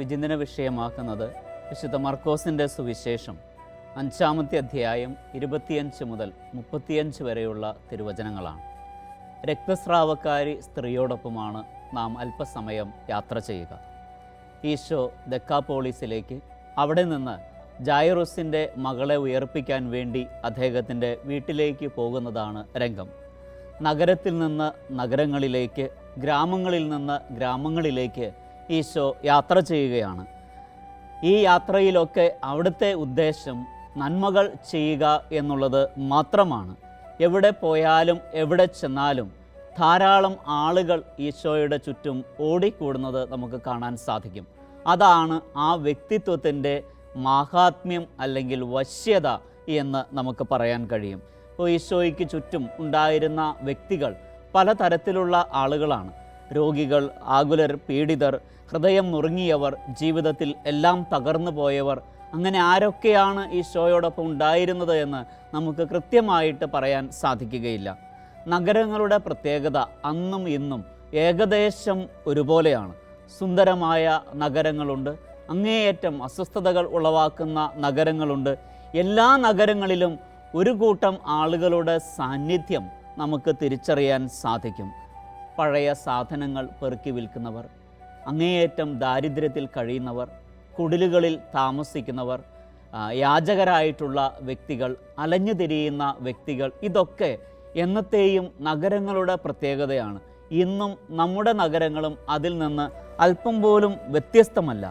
വിചിന്തന വിഷയമാക്കുന്നത് വിശുദ്ധ മർക്കോസിൻ്റെ സുവിശേഷം 5-ാമത്തെ അധ്യായം 25 മുതൽ 35 വരെയുള്ള തിരുവചനങ്ങളാണ്. രക്തസ്രാവക്കാരി സ്ത്രീയോടൊപ്പമാണ് നാം അല്പസമയം യാത്ര ചെയ്യുക. ഈശോ ദെക്കാപോളിസിലേക്ക്, അവിടെ നിന്ന് ജായിറോസിൻ്റെ മകളെ ഉയർപ്പിക്കാൻ വേണ്ടി അദ്ദേഹത്തിൻ്റെ വീട്ടിലേക്ക് പോകുന്നതാണ് രംഗം. നഗരത്തിൽ നിന്ന് നഗരങ്ങളിലേക്ക്, ഗ്രാമങ്ങളിൽ നിന്ന് ഗ്രാമങ്ങളിലേക്ക് ഈശോ യാത്ര ചെയ്യുകയാണ്. ഈ യാത്രയിലൊക്കെ അവിടുത്തെ ഉദ്ദേശം നന്മകൾ ചെയ്യുക എന്നുള്ളത് മാത്രമാണ്. എവിടെ പോയാലും എവിടെ ചെന്നാലും ധാരാളം ആളുകൾ ഈശോയുടെ ചുറ്റും ഓടിക്കൂടുന്നത് നമുക്ക് കാണാൻ സാധിക്കും. അതാണ് ആ വ്യക്തിത്വത്തിൻ്റെ മാഹാത്മ്യം അല്ലെങ്കിൽ വശ്യത എന്ന് നമുക്ക് പറയാൻ കഴിയും. ഇപ്പോൾ ഈശോയ്ക്ക് ചുറ്റും ഉണ്ടായിരുന്ന വ്യക്തികൾ പലതരത്തിലുള്ള ആളുകളാണ്. രോഗികൾ, ആകുലർ, പീഡിതർ, ഹൃദയം നുറുങ്ങിയവർ, ജീവിതത്തിൽ എല്ലാം തകർന്നു പോയവർ, അങ്ങനെ ആരൊക്കെയാണ് ഈശോയോടൊപ്പം ഉണ്ടായിരുന്നത് എന്ന് നമുക്ക് കൃത്യമായിട്ട് പറയാൻ സാധിക്കുകയില്ല. നഗരങ്ങളുടെ പ്രത്യേകത അന്നും ഇന്നും ഏകദേശം ഒരുപോലെയാണ്. സുന്ദരമായ നഗരങ്ങളുണ്ട്, അങ്ങേയറ്റം അസ്വസ്ഥതകൾ ഉളവാക്കുന്ന നഗരങ്ങളുണ്ട്. എല്ലാ നഗരങ്ങളിലും ഒരു കൂട്ടം ആളുകളുടെ സാന്നിധ്യം നമുക്ക് തിരിച്ചറിയാൻ സാധിക്കും. പഴയ സാധനങ്ങൾ പെറുക്കി വിൽക്കുന്നവർ, അങ്ങേയറ്റം ദാരിദ്ര്യത്തിൽ കഴിയുന്നവർ, കുടിലുകളിൽ താമസിക്കുന്നവർ, യാചകരായിട്ടുള്ള വ്യക്തികൾ, അലഞ്ഞു തിരിയുന്ന വ്യക്തികൾ, ഇതൊക്കെ എന്നത്തെയും നഗരങ്ങളുടെ പ്രത്യേകതയാണ്. ഇന്നും നമ്മുടെ നഗരങ്ങളും അതിൽ നിന്ന് അല്പം പോലും വ്യത്യസ്തമല്ല.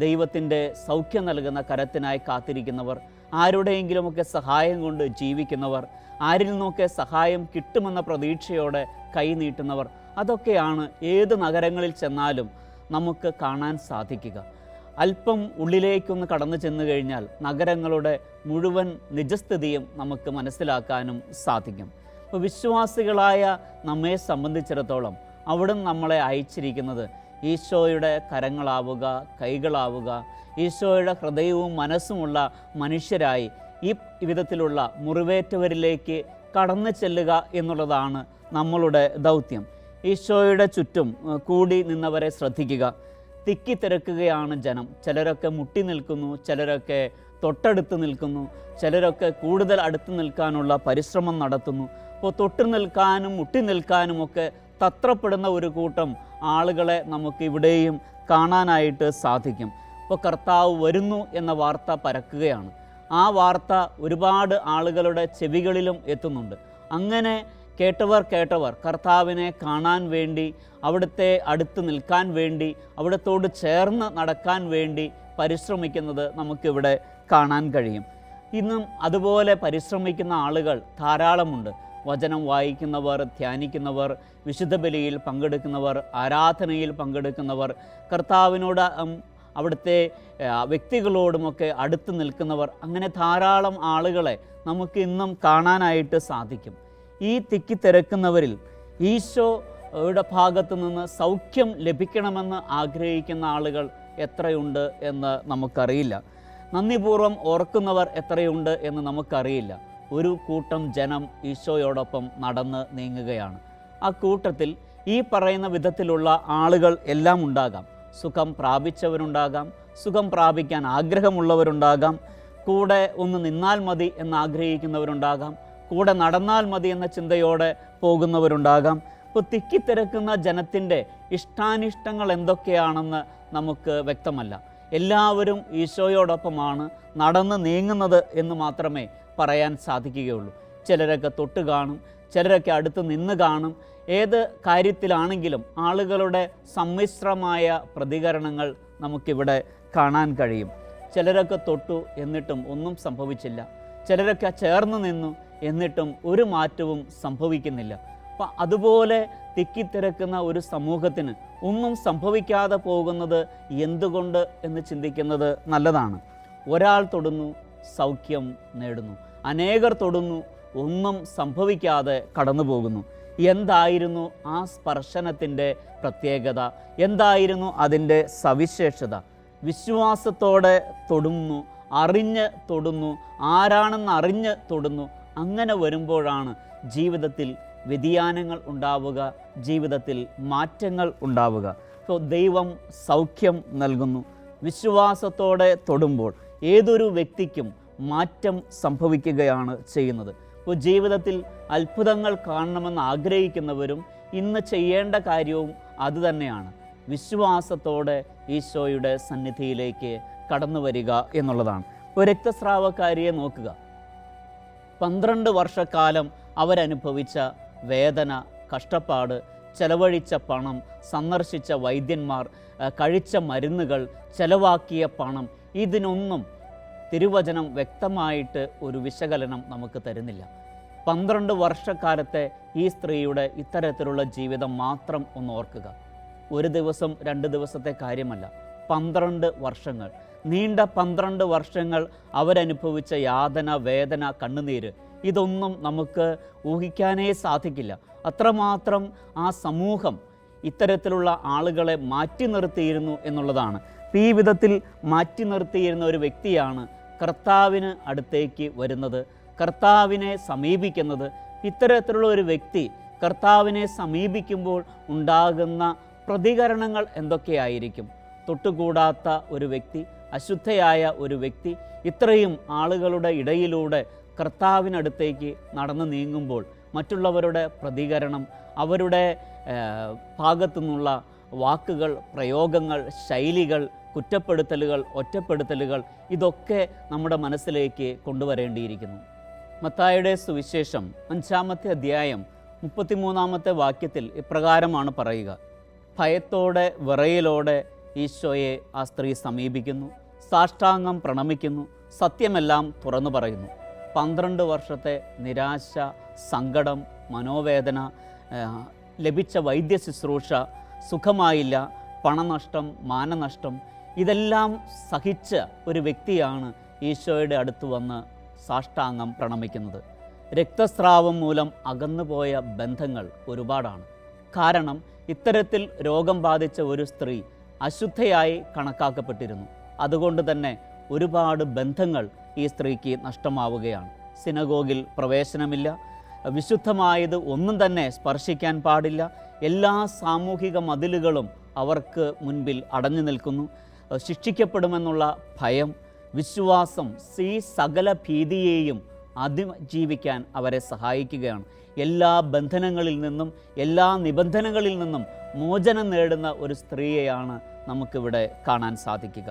ദൈവത്തിൻ്റെ സൗഖ്യം നൽകുന്ന കരത്തിനായി കാത്തിരിക്കുന്നവർ, ആരുടെയെങ്കിലുമൊക്കെ സഹായം കൊണ്ട് ജീവിക്കുന്നവർ, ആരിൽ നിന്നൊക്കെ സഹായം കിട്ടുമെന്ന പ്രതീക്ഷയോടെ കൈ നീട്ടുന്നവർ, അതൊക്കെയാണ് ഏത് നഗരങ്ങളിൽ ചെന്നാലും നമുക്ക് കാണാൻ സാധിക്കുക. അല്പം ഉള്ളിലേക്കൊന്ന് കടന്നു ചെന്നു കഴിഞ്ഞാൽ നഗരങ്ങളുടെ മുഴുവൻ നിജസ്ഥിതിയും നമുക്ക് മനസ്സിലാക്കാനും സാധിക്കും. ഇപ്പോൾ വിശ്വാസികളായ നമ്മെ സംബന്ധിച്ചിടത്തോളം അവിടുന്ന് നമ്മളെ അയച്ചിരിക്കുന്നത് ഈശോയുടെ കരങ്ങളാവുക, കൈകളാവുക, ഈശോയുടെ ഹൃദയവും മനസ്സുമുള്ള മനുഷ്യരായി ഈ വിധത്തിലുള്ള മുറിവേറ്റവരിലേക്ക് കടന്നു ചെല്ലുക എന്നുള്ളതാണ് നമ്മളുടെ ദൗത്യം. ഈശോയുടെ ചുറ്റും കൂടി നിന്നവരെ ശ്രദ്ധിക്കുക. തിക്കിത്തിരക്കുകയാണ് ജനം. ചിലരൊക്കെ മുട്ടി നിൽക്കുന്നു, ചിലരൊക്കെ തൊട്ടടുത്ത് നിൽക്കുന്നു, ചിലരൊക്കെ കൂടുതൽ അടുത്ത് നിൽക്കാനുള്ള പരിശ്രമം നടത്തുന്നു. അപ്പോൾ തൊട്ടു നിൽക്കാനും മുട്ടി നിൽക്കാനുമൊക്കെ തത്രപ്പെടുന്ന ഒരു കൂട്ടം ആളുകളെ നമുക്ക് ഇവിടെയും കാണാനായിട്ട് സാധിക്കും. ഇപ്പോൾ കർത്താവ് വരുന്നു എന്ന വാർത്ത പരക്കുകയാണ്. ആ വാർത്ത ഒരുപാട് ആളുകളുടെ ചെവികളിലും എത്തുന്നുണ്ട്. അങ്ങനെ കേട്ടവർ കർത്താവിനെ കാണാൻ വേണ്ടി, അവിടുത്തെ അടുത്ത് നിൽക്കാൻ വേണ്ടി, അവിടത്തോട് ചേർന്ന് നടക്കാൻ വേണ്ടി പരിശ്രമിക്കുന്നത് നമുക്കിവിടെ കാണാൻ കഴിയും. ഇന്നും അതുപോലെ പരിശ്രമിക്കുന്ന ആളുകൾ ധാരാളമുണ്ട്. വചനം വായിക്കുന്നവർ, ധ്യാനിക്കുന്നവർ, വിശുദ്ധ ബലിയിൽ പങ്കെടുക്കുന്നവർ, ആരാധനയിൽ പങ്കെടുക്കുന്നവർ, കർത്താവിനോട് അവിടുത്തെ വ്യക്തികളോടുമൊക്കെ അടുത്ത് നിൽക്കുന്നവർ, അങ്ങനെ ധാരാളം ആളുകളെ നമുക്ക് ഇന്നും കാണാനായിട്ട് സാധിക്കും. ഈ തിക്കിത്തിരക്കുന്നവരിൽ ഈശോയുടെ ഭാഗത്തു നിന്ന് സൗഖ്യം ലഭിക്കണമെന്ന് ആഗ്രഹിക്കുന്ന ആളുകൾ എത്രയുണ്ട് എന്ന് നമുക്കറിയില്ല. നന്ദിപൂർവ്വം ഓർക്കുന്നവർ എത്രയുണ്ട് എന്ന് നമുക്കറിയില്ല. ഒരു കൂട്ടം ജനം ഈശോയോടൊപ്പം നടന്ന് നീങ്ങുകയാണ്. ആ കൂട്ടത്തിൽ ഈ പറയുന്ന വിധത്തിലുള്ള ആളുകൾ എല്ലാം ഉണ്ടാകാം. സുഖം പ്രാപിച്ചവരുണ്ടാകാം, സുഖം പ്രാപിക്കാൻ ആഗ്രഹമുള്ളവരുണ്ടാകാം, കൂടെ ഒന്ന് നിന്നാൽ മതി എന്നാഗ്രഹിക്കുന്നവരുണ്ടാകാം, കൂടെ നടന്നാൽ മതി എന്ന ചിന്തയോടെ പോകുന്നവരുണ്ടാകാം. ഇപ്പോൾ തിക്കിത്തിരക്കുന്ന ജനത്തിൻ്റെ ഇഷ്ടാനിഷ്ടങ്ങൾ എന്തൊക്കെയാണെന്ന് നമുക്ക് വ്യക്തമല്ല. എല്ലാവരും ഈശോയോടൊപ്പമാണ് നടന്ന് നീങ്ങുന്നത് എന്ന് മാത്രമേ പറയാൻ സാധിക്കുകയുള്ളൂ. ചിലരൊക്കെ തൊട്ട് കാണും, ചിലരൊക്കെ അടുത്ത് നിന്ന് കാണും. ഏത് കാര്യത്തിലാണെങ്കിലും ആളുകളുടെ സമ്മിശ്രമായ പ്രതികരണങ്ങൾ നമുക്കിവിടെ കാണാൻ കഴിയും. ചിലരൊക്കെ തൊട്ടു എന്നിട്ടും ഒന്നും സംഭവിച്ചില്ല, ചിലരൊക്കെ ചേർന്ന് നിന്നു എന്നിട്ടും ഒരു മാറ്റവും സംഭവിക്കുന്നില്ല. അപ്പം അതുപോലെ തിക്കിത്തിരക്കുന്ന ഒരു സമൂഹത്തിന് ഒന്നും സംഭവിക്കാതെ പോകുന്നത് എന്തുകൊണ്ട് എന്ന് ചിന്തിക്കുന്നത് നല്ലതാണ്. ഒരാൾ തൊടുന്നു, സൗഖ്യം നേടുന്നു. അനേകർ തൊടുന്നു, ഒന്നും സംഭവിക്കാതെ കടന്നു പോകുന്നു. എന്തായിരുന്നു ആ സ്പർശനത്തിൻ്റെ പ്രത്യേകത? എന്തായിരുന്നു അതിൻ്റെ സവിശേഷത? വിശ്വാസത്തോടെ തൊടുന്നു, അറിഞ്ഞ് തൊടുന്നു, ആരാണെന്ന് അറിഞ്ഞ് തൊടുന്നു. അങ്ങനെ വരുമ്പോഴാണ് ജീവിതത്തിൽ വ്യതിയാനങ്ങൾ ഉണ്ടാവുക, ജീവിതത്തിൽ മാറ്റങ്ങൾ ഉണ്ടാവുക. അപ്പോൾ ദൈവം സൗഖ്യം നൽകുന്നു, വിശ്വാസത്തോടെ തൊടുമ്പോൾ ഏതൊരു വ്യക്തിക്കും മാറ്റം സംഭവിക്കുകയാണ് ചെയ്യുന്നത്. ഇപ്പോൾ ജീവിതത്തിൽ അത്ഭുതങ്ങൾ കാണണമെന്ന് ആഗ്രഹിക്കുന്നവരും ഇന്ന് ചെയ്യേണ്ട കാര്യവും അതുതന്നെയാണ്. വിശ്വാസത്തോടെ ഈശോയുടെ സന്നിധിയിലേക്ക് കടന്നു വരിക എന്നുള്ളതാണ്. ഒരു രക്തസ്രാവക്കാരിയെ നോക്കുക. 12 വർഷക്കാലം അവരനുഭവിച്ച വേദന, കഷ്ടപ്പാട്, ചെലവഴിച്ച പണം, സന്ദർശിച്ച വൈദ്യന്മാർ, കഴിച്ച മരുന്നുകൾ, ചെലവാക്കിയ പണം, ഇതിനൊന്നും തിരുവചനം വ്യക്തമായിട്ട് ഒരു വിശകലനം നമുക്ക് തരുന്നില്ല. 12 വർഷക്കാലത്തെ ഈ സ്ത്രീയുടെ ഇത്തരത്തിലുള്ള ജീവിതം മാത്രം ഒന്ന് ഓർക്കുക. ഒരു ദിവസം 2 ദിവസത്തെ കാര്യമല്ല, 12 വർഷങ്ങൾ, നീണ്ട 12 വർഷങ്ങൾ അവരനുഭവിച്ച യാതന, വേദന, കണ്ണുനീര്, ഇതൊന്നും നമുക്ക് ഊഹിക്കാനേ സാധിക്കില്ല. അത്രമാത്രം ആ സമൂഹം ഇത്തരത്തിലുള്ള ആളുകളെ മാറ്റി നിർത്തിയിരുന്നു എന്നുള്ളതാണ്. ഈ വിധത്തിൽ മാറ്റി നിർത്തിയിരുന്ന ഒരു വ്യക്തിയാണ് കർത്താവിന് അടുത്തേക്ക് വരുന്നത്, കർത്താവിനെ സമീപിക്കുന്നത്. ഇത്തരത്തിലുള്ള ഒരു വ്യക്തി കർത്താവിനെ സമീപിക്കുമ്പോൾ ഉണ്ടാകുന്ന പ്രതികരണങ്ങൾ എന്തൊക്കെയായിരിക്കും? തൊട്ടുകൂടാത്ത ഒരു വ്യക്തി, അശുദ്ധയായ ഒരു വ്യക്തി ഇത്രയും ആളുകളുടെ ഇടയിലൂടെ കർത്താവിനടുത്തേക്ക് നടന്നു നീങ്ങുമ്പോൾ മറ്റുള്ളവരുടെ പ്രതികരണം, അവരുടെ ഭാഗത്തു നിന്നുള്ള വാക്കുകൾ, പ്രയോഗങ്ങൾ, ശൈലികൾ, കുറ്റപ്പെടുത്തലുകൾ, ഒറ്റപ്പെടുത്തലുകൾ, ഇതൊക്കെ നമ്മുടെ മനസ്സിലേക്ക് കൊണ്ടുവരേണ്ടിയിരിക്കുന്നു. മത്തായിയുടെ സുവിശേഷം 5-ാമത്തെ അധ്യായം 33-ാമത്തെ വാക്യത്തിൽ ഇപ്രകാരമാണ് പറയുക: ഭയത്തോടെ വിറയലോടെ ഈശോയെ ആ സ്ത്രീ സമീപിക്കുന്നു, സാഷ്ടാംഗം പ്രണമിക്കുന്നു, സത്യമെല്ലാം തുറന്നു പറയുന്നു. 12 വർഷത്തെ നിരാശ, സങ്കടം, മനോവേദന, ലഭിച്ച വൈദ്യ ശുശ്രൂഷ സുഖമായില്ല, പണനഷ്ടം, മാനനഷ്ടം, ഇതെല്ലാം സഹിച്ച ഒരു വ്യക്തിയാണ് ഈശോയുടെ അടുത്ത് വന്ന് സാഷ്ടാംഗം പ്രണമിക്കുന്നത്. രക്തസ്രാവം മൂലം അകന്നുപോയ ബന്ധങ്ങൾ ഒരുപാടാണ്. കാരണം ഇത്തരത്തിൽ രോഗം ബാധിച്ച ഒരു സ്ത്രീ അശുദ്ധയായി കണക്കാക്കപ്പെട്ടിരുന്നു. അതുകൊണ്ട് തന്നെ ഒരുപാട് ബന്ധങ്ങൾ ഈ സ്ത്രീക്ക് നഷ്ടമാവുകയാണ്. സിനഗോഗിൽ പ്രവേശനമില്ല, വിശുദ്ധമായത് ഒന്നും തന്നെ സ്പർശിക്കാൻ പാടില്ല, എല്ലാ സാമൂഹിക മതിലുകളും അവർക്ക് മുൻപിൽ അടഞ്ഞു നിൽക്കുന്നു. ശിക്ഷിക്കപ്പെടുമെന്നുള്ള ഭയം, വിശ്വാസം, ഈ സകല ഭീതിയെയും അതിജീവിക്കാൻ അവരെ സഹായിക്കുകയാണ്. എല്ലാ ബന്ധനങ്ങളിൽ നിന്നും, എല്ലാ നിബന്ധനകളിൽ നിന്നും മോചനം നേടുന്ന ഒരു സ്ത്രീയെയാണ് നമുക്കിവിടെ കാണാൻ സാധിക്കുക.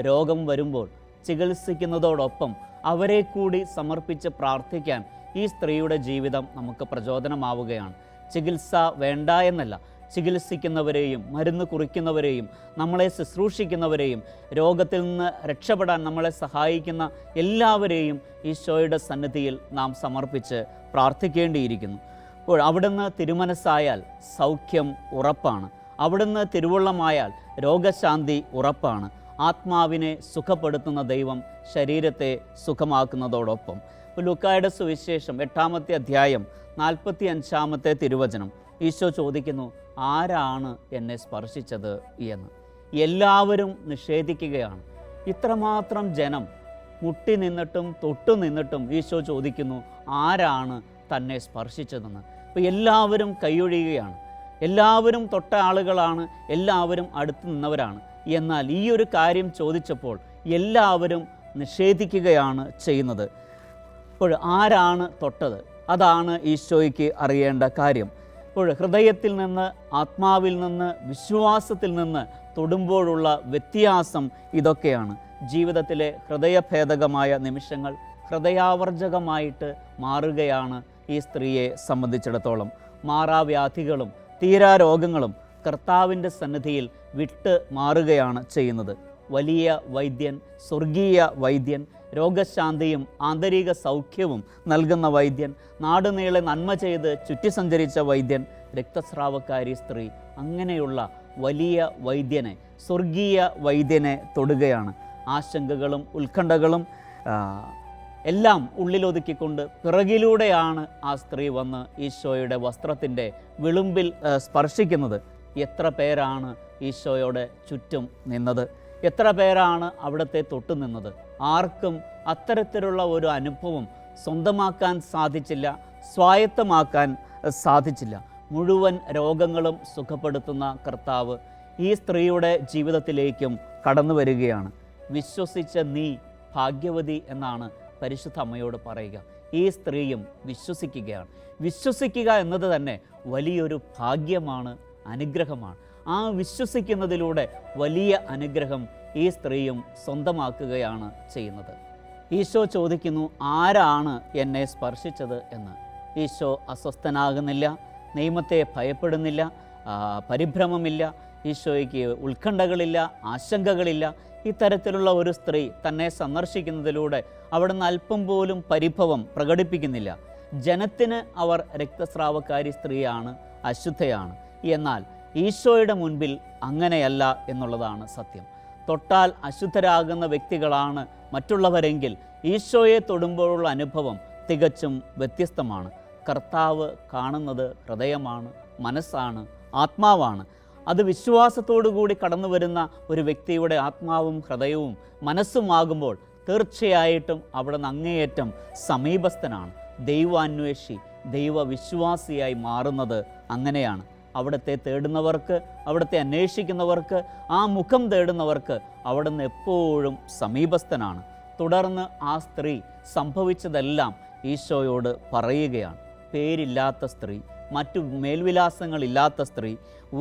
രോഗം വരുമ്പോൾ ചികിത്സിക്കുന്നതോടൊപ്പം അവരെ കൂടി സമർപ്പിച്ച് പ്രാർത്ഥിക്കാൻ ഈ സ്ത്രീയുടെ ജീവിതം നമുക്ക് പ്രചോദനമാവുകയാണ്. ചികിത്സ വേണ്ട എന്നല്ല, ചികിത്സിക്കുന്നവരെയും മരുന്ന് കുറിക്കുന്നവരെയും നമ്മളെ ശുശ്രൂഷിക്കുന്നവരെയും രോഗത്തിൽ നിന്ന് രക്ഷപ്പെടാൻ നമ്മളെ സഹായിക്കുന്ന എല്ലാവരെയും ഈശോയുടെ സന്നിധിയിൽ നാം സമർപ്പിച്ച് പ്രാർത്ഥിക്കേണ്ടിയിരിക്കുന്നു. അപ്പോൾ അവിടുന്ന് തിരുമനസ്സായാൽ സൗഖ്യം ഉറപ്പാണ്, അവിടുന്ന് തിരുവുള്ളമായാൽ രോഗശാന്തി ഉറപ്പാണ്. ആത്മാവിനെ സുഖപ്പെടുത്തുന്ന ദൈവം ശരീരത്തെ സുഖമാക്കുന്നതോടൊപ്പം. ലൂക്കായുടെ സുവിശേഷം 8-ാമത്തെ അധ്യായം 45-ാമത്തെ തിരുവചനം ഈശോ ചോദിക്കുന്നു, ആരാണ് എന്നെ സ്പർശിച്ചത് എന്ന്. എല്ലാവരും നിഷേധിക്കുകയാണ്. ഇത്രമാത്രം ജനം മുട്ടി നിന്നിട്ടും തൊട്ടു നിന്നിട്ടും ഈശോ ചോദിക്കുന്നു, ആരാണ് തന്നെ സ്പർശിച്ചതെന്ന്. അപ്പോൾ എല്ലാവരും കൈയൊഴിയുകയാണ്. എല്ലാവരും തൊട്ട ആളുകളാണ്, എല്ലാവരും അടുത്ത് നിന്നവരാണ്. എന്നാൽ ഈ ഒരു കാര്യം ചോദിച്ചപ്പോൾ എല്ലാവരും നിഷേധിക്കുകയാണ് ചെയ്യുന്നത്. അപ്പോൾ ആരാണ് തൊട്ടത്? അതാണ് ഈശോയ്ക്ക് അറിയേണ്ട കാര്യം. അപ്പോൾ ഹൃദയത്തിൽ നിന്ന്, ആത്മാവിൽ നിന്ന്, വിശ്വാസത്തിൽ നിന്ന് തൊടുമ്പോഴുള്ള വ്യത്യാസം ഇതൊക്കെയാണ്. ജീവിതത്തിലെ ഹൃദയഭേദകമായ നിമിഷങ്ങൾ ഹൃദയാവർജകമായിട്ട് മാറുകയാണ് ഈ സ്ത്രീയെ സംബന്ധിച്ചിടത്തോളം. മാറാവ്യാധികളും തീരാരോഗങ്ങളും കർത്താവിൻ്റെ സന്നിധിയിൽ വിട്ട് മാറുകയാണ് ചെയ്യുന്നത്. വലിയ വൈദ്യൻ, സ്വർഗീയ വൈദ്യൻ, രോഗശാന്തിയും ആന്തരിക സൗഖ്യവും നൽകുന്ന വൈദ്യൻ, നാടുനീളെ നന്മ ചെയ്ത് ചുറ്റി സഞ്ചരിച്ച വൈദ്യൻ, രക്തസ്രാവക്കാരി സ്ത്രീ, അങ്ങനെയുള്ള വലിയ വൈദ്യനെ, സ്വർഗീയ വൈദ്യനെ തൊടുകയാണ്. ആശങ്കകളും ഉത്കണ്ഠകളും എല്ലാം ഉള്ളിലൊതുക്കിക്കൊണ്ട് പിറകിലൂടെയാണ് ആ സ്ത്രീ വന്ന് ഈശോയുടെ വസ്ത്രത്തിൻ്റെ വിളുമ്പിൽ സ്പർശിക്കുന്നത്. എത്ര പേരാണ് ഈശോയുടെ ചുറ്റും നിന്നത്? എത്ര പേരാണ് അവിടുത്തെ തൊട്ടു നിന്നത്? ആർക്കും അത്തരത്തിലുള്ള ഒരു അനുഭവം സ്വന്തമാക്കാൻ സാധിച്ചില്ല, സ്വായത്തമാക്കാൻ സാധിച്ചില്ല. മുഴുവൻ രോഗങ്ങളും സുഖപ്പെടുത്തുന്ന കർത്താവ്, ഈ സ്ത്രീയുടെ ജീവിതത്തിലേക്കും കടന്നു വരികയാണ്. വിശ്വസിച്ച നീ ഭാഗ്യവതി എന്നാണ് പരിശുദ്ധ അമ്മയോട് പറയുക. ഈ സ്ത്രീയും വിശ്വസിക്കുകയാണ്. വിശ്വസിക്കുക എന്നത് തന്നെ വലിയൊരു ഭാഗ്യമാണ്, അനുഗ്രഹമാണ്. ആ വിശ്വസിക്കുന്നതിലൂടെ വലിയ അനുഗ്രഹം ഈ സ്ത്രീയും സ്വന്തമാക്കുകയാണ് ചെയ്യുന്നത്. ഈശോ ചോദിക്കുന്നു, ആരാണ് എന്നെ സ്പർശിച്ചത് എന്ന്. ഈശോ അസ്വസ്ഥനാകുന്നില്ല, നിയമത്തെ ഭയപ്പെടുന്നില്ല, പരിഭ്രമമില്ല, ഈശോയ്ക്ക് ഉത്കണ്ഠകളില്ല, ആശങ്കകളില്ല. ഇത്തരത്തിലുള്ള ഒരു സ്ത്രീ തന്നെ സന്ദർശിക്കുന്നതിലൂടെ അവിടുന്ന് അല്പം പോലും പരിഭവം പ്രകടിപ്പിക്കുന്നില്ല. ജനത്തിന് അവർ രക്തസ്രാവക്കാരി സ്ത്രീയാണ്, അശുദ്ധയാണ്. എന്നാൽ ഈശോയുടെ മുൻപിൽ അങ്ങനെയല്ല എന്നുള്ളതാണ് സത്യം. തൊട്ടാൽ അശുദ്ധരാകുന്ന വ്യക്തികളാണ് മറ്റുള്ളവരെങ്കിൽ ഈശോയെ തൊടുമ്പോഴുള്ള അനുഭവം തികച്ചും വ്യത്യസ്തമാണ്. കർത്താവ് കാണുന്നത് ഹൃദയമാണ്, മനസ്സാണ്, ആത്മാവാണ്. അത് വിശ്വാസത്തോടു കൂടി കടന്നു വരുന്ന ഒരു വ്യക്തിയുടെ ആത്മാവും ഹൃദയവും മനസ്സുമാകുമ്പോൾ തീർച്ചയായിട്ടും അവിടുന്ന് അങ്ങേയറ്റം സമീപസ്ഥനാണ്. ദൈവാന്വേഷി, ദൈവവിശ്വാസിയായി മാറുന്നത് അങ്ങനെയാണ്. അവിടുത്തെ തേടുന്നവർക്ക്, അവിടുത്തെ അന്വേഷിക്കുന്നവർക്ക്, ആ മുഖം തേടുന്നവർക്ക് അവിടുന്ന് എപ്പോഴും സമീപസ്ഥനാണ്. തുടർന്ന് ആ സ്ത്രീ സംഭവിച്ചതെല്ലാം ഈശോയോട് പറയുകയാണ്. പേരില്ലാത്ത സ്ത്രീ, മറ്റു മേൽവിലാസങ്ങളില്ലാത്ത സ്ത്രീ,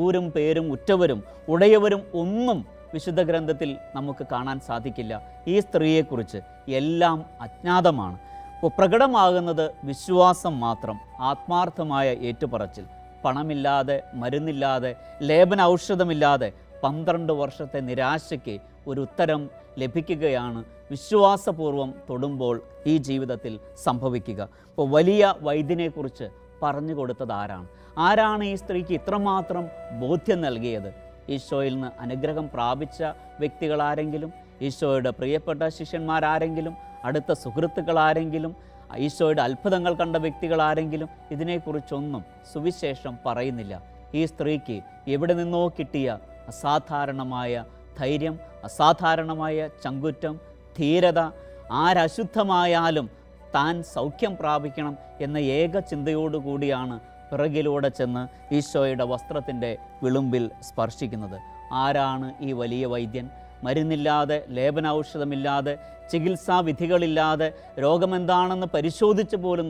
ഊരും പേരും ഉറ്റവരും ഉടയവരും ഒന്നും വിശുദ്ധ ഗ്രന്ഥത്തിൽ നമുക്ക് കാണാൻ സാധിക്കില്ല. ഈ സ്ത്രീയെക്കുറിച്ച് എല്ലാം അജ്ഞാതമാണ്. പ്രകടമാകുന്നത് വിശ്വാസം മാത്രം, ആത്മാർത്ഥമായ ഏറ്റുപറച്ചിൽ. പണമില്ലാതെ, മരുന്നില്ലാതെ, ലേപന ഔഷധമില്ലാതെ 12 വർഷത്തെ നിരാശയ്ക്ക് ഒരു ഉത്തരം ലഭിക്കുകയാണ് വിശ്വാസപൂർവം തൊടുമ്പോൾ ഈ ജീവിതത്തിൽ സംഭവിക്കുക. അപ്പോൾ വലിയ വൈദ്യനെക്കുറിച്ച് പറഞ്ഞു കൊടുത്തത് ആരാണ്? ആരാണ് ഈ സ്ത്രീക്ക് ഇത്രമാത്രം ബോധ്യം നൽകിയത്? ഈശോയിൽ നിന്ന് അനുഗ്രഹം പ്രാപിച്ച വ്യക്തികളാരെങ്കിലും, ഈശോയുടെ പ്രിയപ്പെട്ട ശിഷ്യന്മാരാരെങ്കിലും, അടുത്ത സുഹൃത്തുക്കളാരെങ്കിലും, ഈശോയുടെ അത്ഭുതങ്ങൾ കണ്ട വ്യക്തികളാരെങ്കിലും ഇതിനെക്കുറിച്ചൊന്നും സുവിശേഷം പറയുന്നില്ല. ഈ സ്ത്രീക്ക് എവിടെ നിന്നോ കിട്ടിയ അസാധാരണമായ ധൈര്യം, അസാധാരണമായ ചങ്കുറ്റം, ധീരത, ആരശുദ്ധമായാലും താൻ സൗഖ്യം പ്രാപിക്കണം എന്ന ഏക ചിന്തയോടുകൂടിയാണ് പിറകിലൂടെ ചെന്ന് ഈശോയുടെ വസ്ത്രത്തിൻ്റെ വിളുമ്പിൽ സ്പർശിക്കുന്നത്. ആരാണ് ഈ വലിയ വൈദ്യൻ? മരുന്നില്ലാതെ, ലേപനൌഷധമില്ലാതെ, ചികിത്സാവിധികളില്ലാതെ, രോഗമെന്താണെന്ന് പരിശോധിച്ച് പോലും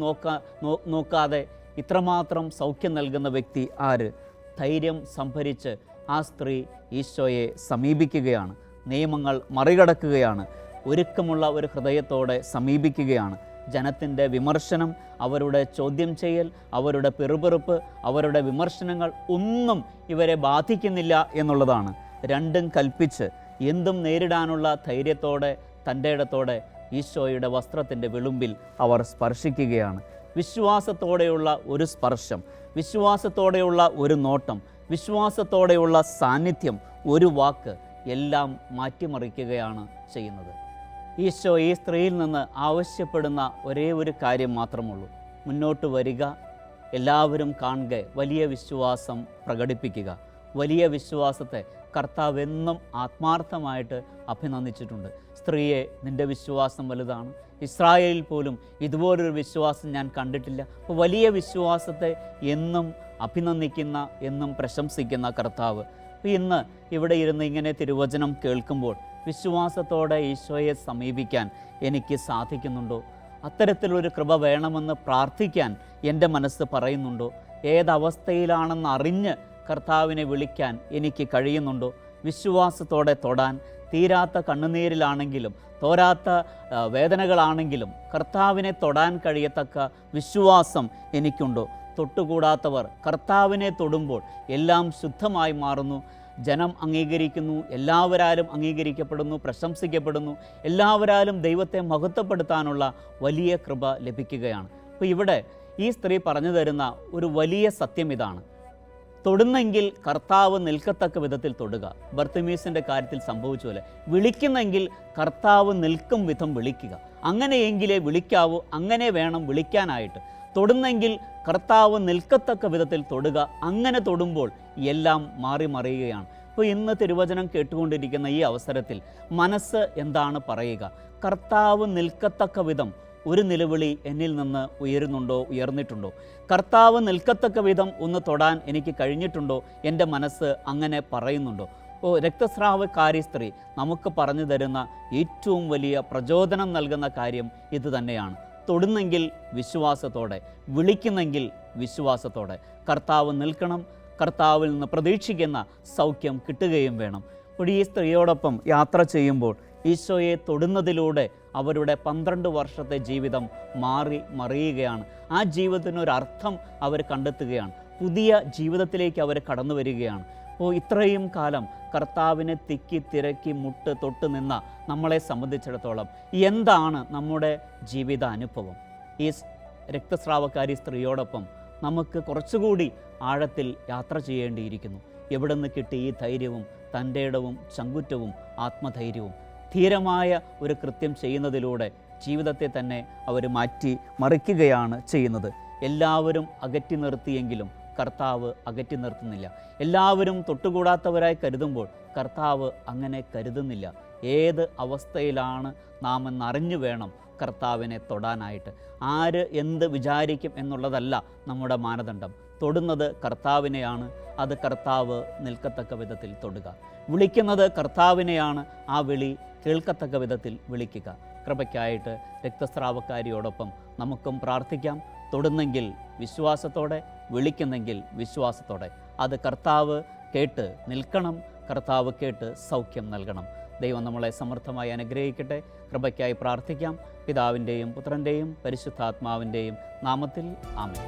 നോക്കാതെ ഇത്രമാത്രം സൗഖ്യം നൽകുന്ന വ്യക്തി ആര്? ധൈര്യം സംഭരിച്ച് ആ സ്ത്രീ ഈശോയെ സമീപിക്കുകയാണ്. നിയമങ്ങൾ മറികടക്കുകയാണ്. ഒരുക്കമുള്ള ഒരു ഹൃദയത്തോടെ സമീപിക്കുകയാണ്. ജനത്തിൻ്റെ വിമർശനം, അവരുടെ ചോദ്യം ചെയ്യൽ, അവരുടെ പിറുപിറുപ്പ്, അവരുടെ വിമർശനങ്ങൾ ഒന്നും ഇവരെ ബാധിക്കുന്നില്ല എന്നുള്ളതാണ്. രണ്ടും കൽപ്പിച്ച് എന്തും നേരിടാനുള്ള ധൈര്യത്തോടെ, തൻ്റെ ഇടത്തോടെ ഈശോയുടെ വസ്ത്രത്തിൻ്റെ വിളുമ്പിൽ അവർ സ്പർശിക്കുകയാണ്. വിശ്വാസത്തോടെയുള്ള ഒരു സ്പർശം, വിശ്വാസത്തോടെയുള്ള ഒരു നോട്ടം, വിശ്വാസത്തോടെയുള്ള സാന്നിധ്യം, ഒരു വാക്ക് എല്ലാം മാറ്റിമറിക്കുകയാണ് ചെയ്യുന്നത്. ഈശോ ഈ സ്ത്രീയിൽ നിന്ന് ആവശ്യപ്പെടുന്ന ഒരേ ഒരു കാര്യം മാത്രമുള്ളൂ: മുന്നോട്ട് വരിക, എല്ലാവരും കാണുക, വലിയ വിശ്വാസം പ്രകടിപ്പിക്കുക. വലിയ വിശ്വാസത്തെ കർത്താവ് എന്നും ആത്മാർത്ഥമായിട്ട് അഭിനന്ദിച്ചിട്ടുണ്ട്. സ്ത്രീയെ, നിൻ്റെ വിശ്വാസം വലുതാണ്, ഇസ്രായേലിൽ പോലും ഇതുപോലൊരു വിശ്വാസം ഞാൻ കണ്ടിട്ടില്ല. അപ്പോൾ വലിയ വിശ്വാസത്തെ എന്നും അഭിനന്ദിക്കുന്ന, എന്നും പ്രശംസിക്കുന്ന കർത്താവ് ഇന്ന് ഇവിടെ ഇരുന്ന് ഇങ്ങനെ തിരുവചനം കേൾക്കുമ്പോൾ വിശ്വാസത്തോടെ ഈശോയെ സമീപിക്കാൻ എനിക്ക് സാധിക്കുന്നുണ്ടോ? അത്തരത്തിലൊരു കൃപ വേണമെന്ന് പ്രാർത്ഥിക്കാൻ എൻ്റെ മനസ്സ് പറയുന്നുണ്ടോ? ഏതവസ്ഥയിലാണെന്ന് അറിഞ്ഞ് കർത്താവിനെ വിളിക്കാൻ എനിക്ക് കഴിയുന്നുണ്ടോ? വിശ്വാസത്തോടെ തൊടാൻ, തീരാത്ത കണ്ണുനീരിലാണെങ്കിലും തോരാത്ത വേദനകളാണെങ്കിലും കർത്താവിനെ തൊടാൻ കഴിയത്തക്ക വിശ്വാസം എനിക്കുണ്ടോ? തൊട്ടുകൂടാത്തവർ കർത്താവിനെ തൊടുമ്പോൾ എല്ലാം ശുദ്ധമായി മാറുന്നു. ജനം അംഗീകരിക്കുന്നു, എല്ലാവരാലും അംഗീകരിക്കപ്പെടുന്നു, പ്രശംസിക്കപ്പെടുന്നു, എല്ലാവരാലും ദൈവത്തെ മഹത്വപ്പെടുത്താനുള്ള വലിയ കൃപ ലഭിക്കുകയാണ്. അപ്പോൾ ഇവിടെ ഈ സ്ത്രീ പറഞ്ഞു തരുന്ന ഒരു വലിയ സത്യം ഇതാണ്: തൊടുന്നെങ്കിൽ കർത്താവ് നിൽക്കത്തക്ക വിധത്തിൽ തൊടുക. ബർത്തിമീസിൻ്റെ കാര്യത്തിൽ സംഭവിച്ച പോലെ വിളിക്കുന്നെങ്കിൽ കർത്താവ് നിൽക്കും വിധം വിളിക്കുക. അങ്ങനെയെങ്കിലേ വിളിക്കാവൂ, അങ്ങനെ വേണം വിളിക്കാനായിട്ട്. തൊടുന്നെങ്കിൽ കർത്താവ് നിൽക്കത്തക്ക വിധത്തിൽ തൊടുക. അങ്ങനെ തൊടുമ്പോൾ എല്ലാം മാറി മറിയുകയാണ്. അപ്പോൾ ഇന്ന് തിരുവചനം കേട്ടുകൊണ്ടിരിക്കുന്ന ഈ അവസരത്തിൽ മനസ്സ് എന്താണ് പറയുക? കർത്താവ് നിൽക്കത്തക്ക വിധം ഒരു നിലവിളി എന്നിൽ നിന്ന് ഉയർന്നിട്ടുണ്ടോ? കർത്താവ് നിൽക്കത്തക്ക വിധം ഒന്ന് തൊടാൻ എനിക്ക് കഴിഞ്ഞിട്ടുണ്ടോ? എൻ്റെ മനസ്സ് അങ്ങനെ പറയുന്നുണ്ടോ? രക്തസ്രാവക്കാരി സ്ത്രീ നമുക്ക് പറഞ്ഞു തരുന്ന ഏറ്റവും വലിയ പ്രചോദനം നൽകുന്ന കാര്യം ഇത് തന്നെയാണ്. തൊടുന്നെങ്കിൽ വിശ്വാസത്തോടെ, വിളിക്കുന്നെങ്കിൽ വിശ്വാസത്തോടെ. കർത്താവ് നിൽക്കണം, കർത്താവിൽ നിന്ന് പ്രതീക്ഷിക്കുന്ന സൗഖ്യം കിട്ടുകയും വേണം. അപ്പോൾ ഈ സ്ത്രീയോടൊപ്പം യാത്ര ചെയ്യുമ്പോൾ ഈശോയെ തൊടുന്നതിലൂടെ അവരുടെ 12 വർഷത്തെ ജീവിതം മറിയുകയാണ്. ആ ജീവിതത്തിനൊരർത്ഥം അവർ കണ്ടെത്തുകയാണ്. പുതിയ ജീവിതത്തിലേക്ക് അവർ കടന്നു വരികയാണ്. അപ്പോൾ ഇത്രയും കാലം കർത്താവിനെ തിക്കി തിരക്കി തൊട്ട് നിന്ന നമ്മളെ സംബന്ധിച്ചിടത്തോളം എന്താണ് നമ്മുടെ ജീവിത അനുഭവം? ഈ രക്തസ്രാവക്കാരി സ്ത്രീയോടൊപ്പം നമുക്ക് കുറച്ചുകൂടി ആഴത്തിൽ യാത്ര ചെയ്യേണ്ടിയിരിക്കുന്നു. എവിടെ നിന്ന് കിട്ടി ഈ ധൈര്യവും തൻ്റെ ഇടവും ചങ്കുറ്റവും ആത്മധൈര്യവും? ധീരമായ ഒരു കൃത്യം ചെയ്യുന്നതിലൂടെ ജീവിതത്തെ തന്നെ അവർ മറിക്കുകയാണ് ചെയ്യുന്നത്. എല്ലാവരും അകറ്റി നിർത്തിയെങ്കിലും കർത്താവ് അകറ്റി നിർത്തുന്നില്ല. എല്ലാവരും തൊട്ടുകൂടാത്തവരായി കരുതുമ്പോൾ കർത്താവ് അങ്ങനെ കരുതുന്നില്ല. ഏത് അവസ്ഥയിലാണ് നാം എന്നറിഞ്ഞു വേണം കർത്താവിനെ തൊടാനായിട്ട്. ആര് എന്ത് വിചാരിക്കും എന്നുള്ളതല്ല നമ്മുടെ മാനദണ്ഡം. തൊടുന്നത് കർത്താവിനെയാണ്. അത് കർത്താവ് നിൽക്കത്തക്ക വിധത്തിൽ തൊടുക. വിളിക്കുന്നത് കർത്താവിനെയാണ്. ആ വിളി കേൾക്കത്തക്ക വിധത്തിൽ വിളിക്കുക. കൃപയ്ക്കായിട്ട് രക്തസ്രാവക്കാരിയോടൊപ്പം നമുക്കും പ്രാർത്ഥിക്കാം. തൊടുന്നെങ്കിൽ വിശ്വാസത്തോടെ, വിളിക്കുന്നെങ്കിൽ വിശ്വാസത്തോടെ. അത് കർത്താവ് കേട്ട് നിൽക്കണം, കർത്താവ് കേട്ട് സൗഖ്യം നൽകണം. ദൈവം നമ്മളെ സമൃദ്ധമായി അനുഗ്രഹിക്കട്ടെ. കൃപയ്ക്കായി പ്രാർത്ഥിക്കാം. പിതാവിൻ്റെയും പുത്രൻ്റെയും പരിശുദ്ധാത്മാവിൻ്റെയും നാമത്തിൽ ആമേൻ.